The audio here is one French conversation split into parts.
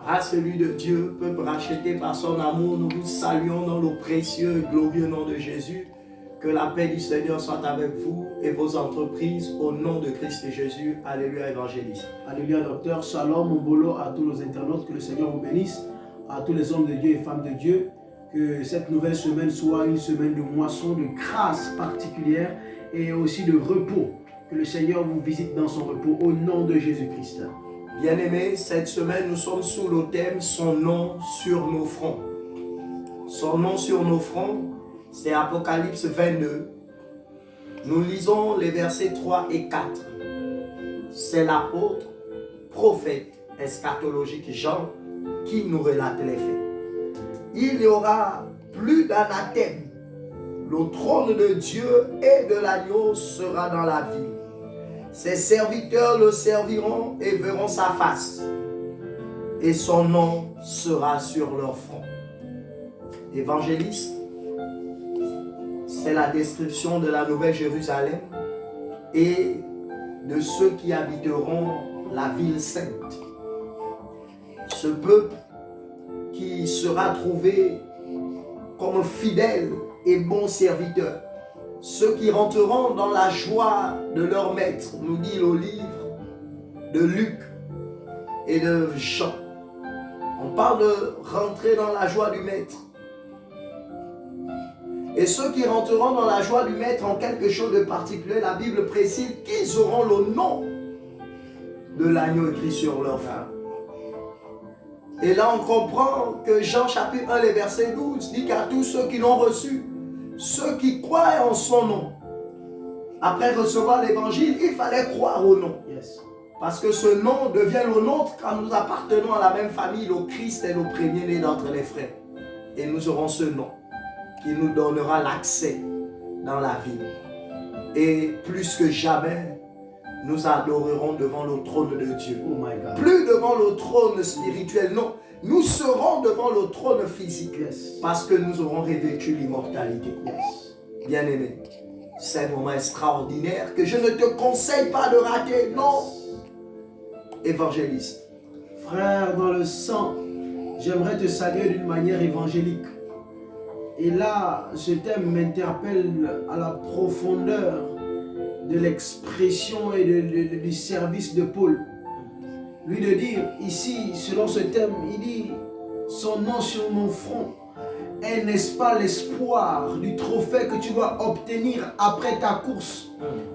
Race élue de Dieu, peuple racheté par son amour, nous vous saluons dans le précieux et glorieux nom de Jésus. Que la paix du Seigneur soit avec vous et vos entreprises au nom de Christ et Jésus. Alléluia, évangéliste. Alléluia, docteur. Shalom, Mbolo, à tous nos internautes. Que le Seigneur vous bénisse. À tous les hommes de Dieu et femmes de Dieu. Que cette nouvelle semaine soit une semaine de moisson, de grâce particulière et aussi de repos. Que le Seigneur vous visite dans son repos au nom de Jésus-Christ. Bien-aimés, cette semaine, nous sommes sous le thème « Son nom sur nos fronts ». Son nom sur nos fronts, c'est Apocalypse 22. Nous lisons les versets 3 et 4. C'est l'apôtre, prophète, eschatologique Jean qui nous relate les faits. Il n'y aura plus d'anathème. Le trône de Dieu et de l'agneau sera dans la ville. Ses serviteurs le serviront et verront sa face. Et son nom sera sur leur front. Évangéliste, c'est la description de la Nouvelle Jérusalem et de ceux qui habiteront la ville sainte. Ce peuple qui sera trouvé comme fidèle et bon serviteur. Ceux qui rentreront dans la joie de leur maître, nous dit le livre de Luc et de Jean. On parle de rentrer dans la joie du maître. Et ceux qui rentreront dans la joie du maître en quelque chose de particulier, la Bible précise qu'ils auront le nom de l'agneau écrit sur leur front. Et là on comprend que Jean chapitre 1, les versets 12 dit qu'à tous ceux qui l'ont reçu, ceux qui croient en son nom, après recevoir l'évangile, il fallait croire au nom. Yes. Parce que ce nom devient le nôtre quand nous appartenons à la même famille. Le Christ est le premier-né d'entre les frères. Et nous aurons ce nom qui nous donnera l'accès dans la vie. Et plus que jamais, nous adorerons devant le trône de Dieu. Oh my God. Plus devant le trône spirituel, non. Nous serons devant le trône physique. Yes. Parce que nous aurons revêtu l'immortalité. Yes. Bien-aimé, c'est un moment extraordinaire que je ne te conseille pas de rater. Non. Évangéliste. Frère dans le sang, j'aimerais te saluer d'une manière évangélique. Et là, ce thème m'interpelle à la profondeur de l'expression et du service de Paul. Lui de dire, ici, selon ce thème, il dit, son nom sur mon front est, n'est-ce pas, l'espoir du trophée que tu dois obtenir après ta course.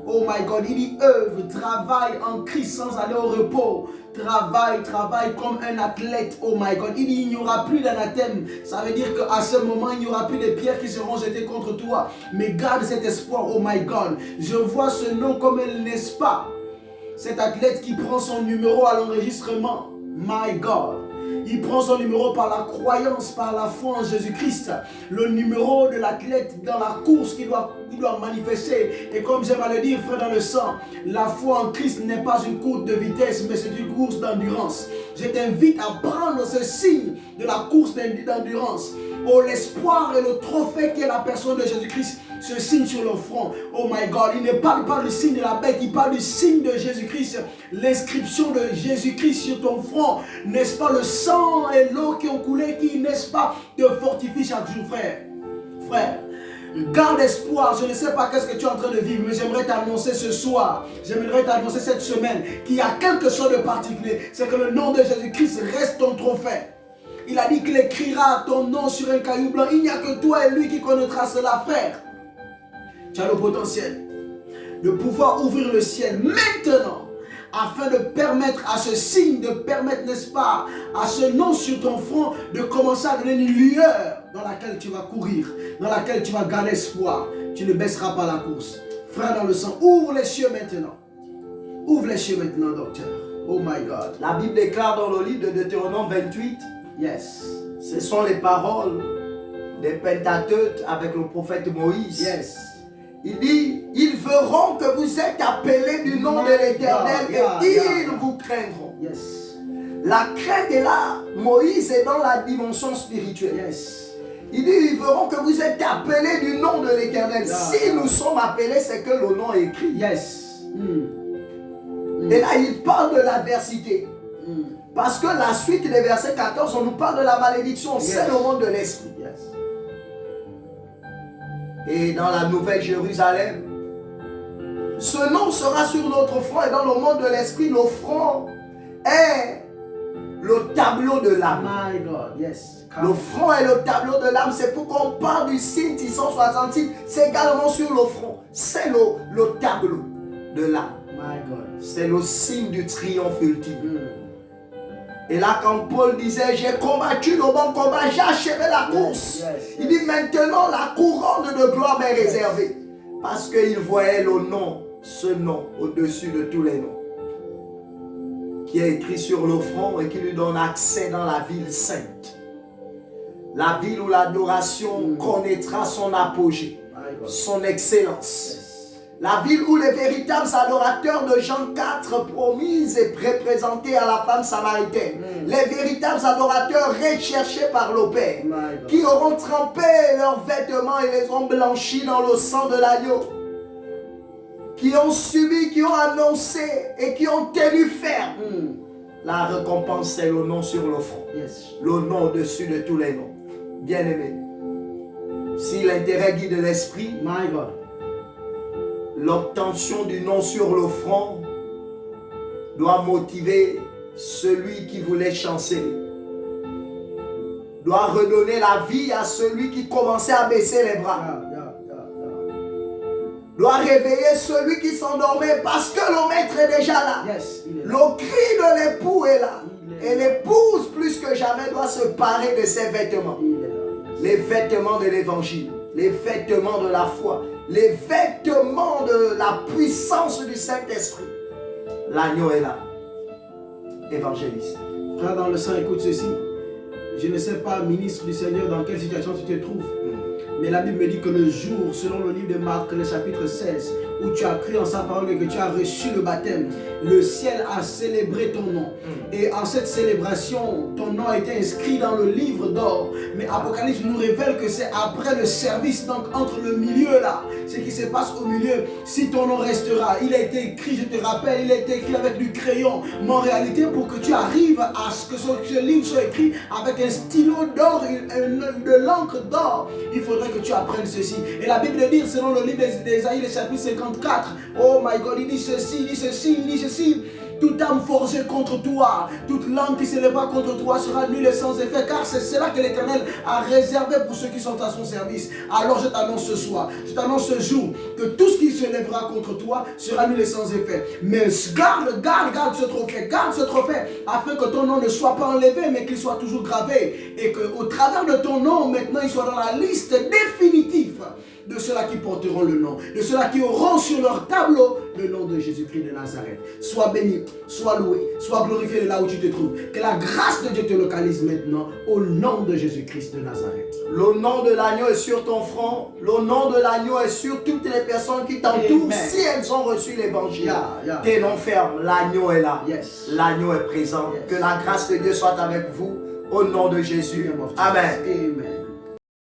Oh my God, il dit œuvre, travaille en Christ sans aller au repos. Travaille comme un athlète. Oh my God, il dit il n'y aura plus d'anathème. Ça veut dire qu'à ce moment, il n'y aura plus de pierres qui seront jetées contre toi. Mais garde cet espoir, oh my God. Je vois ce nom comme elle, n'est-ce pas? Cet athlète qui prend son numéro à l'enregistrement. My God. Il prend son numéro par la croyance, par la foi en Jésus-Christ. Le numéro de l'athlète dans la course qu'il doit manifester. Et comme j'aime à le dire, frère dans le sang, la foi en Christ n'est pas une course de vitesse, mais c'est une course d'endurance. Je t'invite à prendre ce signe de la course d'endurance. Oh, l'espoir et le trophée qui est la personne de Jésus-Christ, ce signe sur le front. Oh my God, il ne parle pas du signe de la bête, il parle du signe de Jésus-Christ. L'inscription de Jésus-Christ sur ton front. N'est-ce pas le sang et l'eau qui ont coulé, qui, n'est-ce pas, te fortifie chaque jour, frère. Frère, garde espoir. Je ne sais pas qu'est-ce que tu es en train de vivre, mais j'aimerais t'annoncer ce soir, j'aimerais t'annoncer cette semaine qu'il y a quelque chose de particulier. C'est que le nom de Jésus-Christ reste ton trophée. Il a dit qu'il écrira ton nom sur un caillou blanc. Il n'y a que toi et lui qui connaîtra cela, frère. Tu as le potentiel de pouvoir ouvrir le ciel maintenant afin de permettre à ce signe, de permettre, n'est-ce pas, à ce nom sur ton front de commencer à donner une lueur dans laquelle tu vas courir, dans laquelle tu vas garder espoir. Tu ne baisseras pas la course. Frère dans le sang, ouvre les cieux maintenant. Ouvre les cieux maintenant, docteur. Oh my God. La Bible déclare dans le livre de Deutéronome 28, Yes. ce sont les paroles des Pentateuques avec le prophète Moïse. Yes. Il dit, ils verront que vous êtes appelés du nom de l'Éternel et ils vous craindront. Yes. La crainte est là. Moïse est dans la dimension spirituelle. Yes. Il dit, ils verront que vous êtes appelés du nom de l'Éternel. Si nous sommes appelés, c'est que le nom est écrit. Yes. Et là, il parle de l'adversité. Parce que la suite des versets 14, on nous parle de la malédiction. C'est le monde de l'esprit. Yes. Et dans la Nouvelle Jérusalem, ce nom sera sur notre front. Et dans le monde de l'esprit, le front est le tableau de l'âme. My God, yes. Le front est le tableau de l'âme. C'est pourquoi on parle du signe 666. C'est également sur le front. C'est le tableau de l'âme. My God. C'est le signe du triomphe ultime. Et là, quand Paul disait, j'ai combattu le bon combat, j'ai achevé la course. Il dit, maintenant la couronne de gloire m'est réservée. Parce qu'il voyait le nom, ce nom, au-dessus de tous les noms, qui est écrit sur le front et qui lui donne accès dans la ville sainte. La ville où l'adoration connaîtra son apogée, son excellence. La ville où les véritables adorateurs de Jean 4 promis et représentés à la femme samaritaine. Les véritables adorateurs recherchés par le Père. Qui auront trempé leurs vêtements et les ont blanchis dans le sang de l'agneau. Qui ont subi, qui ont annoncé et qui ont tenu ferme. La récompense, c'est le nom sur le front. Le nom au-dessus de tous les noms. Bien-aimé. Si l'intérêt guide l'esprit, My God. l'obtention du nom sur le front doit motiver celui qui voulait chanceler. Doit redonner la vie à celui qui commençait à baisser les bras. Doit réveiller celui qui s'endormait parce que le maître est déjà là. Le cri de l'époux est là. Et l'épouse, plus que jamais, doit se parer de ses vêtements. Les vêtements de l'évangile. Les vêtements de la foi. Les vêtements de la puissance du Saint-Esprit. L'agneau est là. Évangéliste. Frère dans le sang, écoute ceci. Je ne sais pas, ministre du Seigneur, dans quelle situation tu te trouves. Mais la Bible me dit que le jour, selon le livre de Marc, le chapitre 16, où tu as cru en sa parole et que tu as reçu le baptême, le ciel a célébré ton nom. Et en cette célébration, ton nom a été inscrit dans le livre d'or. Mais Apocalypse nous révèle que c'est après le service, donc entre le milieu là, ce qui se passe au milieu, si ton nom restera. Il a été écrit, je te rappelle, il a été écrit avec du crayon. Mais en réalité, pour que tu arrives à ce que ce livre soit écrit avec un stylo d'or, de l'encre d'or, il faudrait que tu apprennes ceci. Et la Bible dit, selon le livre d'Ésaïe, le chapitre 54, oh my God, il dit ceci, il dit ceci, il dit ceci. Toute âme forgée contre toi, toute langue qui s'élèvera contre toi sera nulle et sans effet, car c'est cela que l'Éternel a réservé pour ceux qui sont à son service. Alors je t'annonce ce soir, je t'annonce ce jour, que tout ce qui se lèvera contre toi sera nul et sans effet. Mais garde ce trophée, afin que ton nom ne soit pas enlevé, mais qu'il soit toujours gravé. Et qu'au travers de ton nom, maintenant, il soit dans la liste définitive de ceux-là qui porteront le nom, de ceux-là qui auront sur leur tableau le nom de Jésus-Christ de Nazareth. Sois béni, sois loué, sois glorifié de là où tu te trouves. Que la grâce de Dieu te localise maintenant au nom de Jésus-Christ de Nazareth. Le nom de l'agneau est sur ton front. Le nom de l'agneau est sur toutes les personnes qui t'entourent si elles ont reçu l'évangile. Tes noms fermes, l'agneau est là. L'agneau est présent. Que la grâce de Dieu soit avec vous au nom de Jésus. Amen. Amen.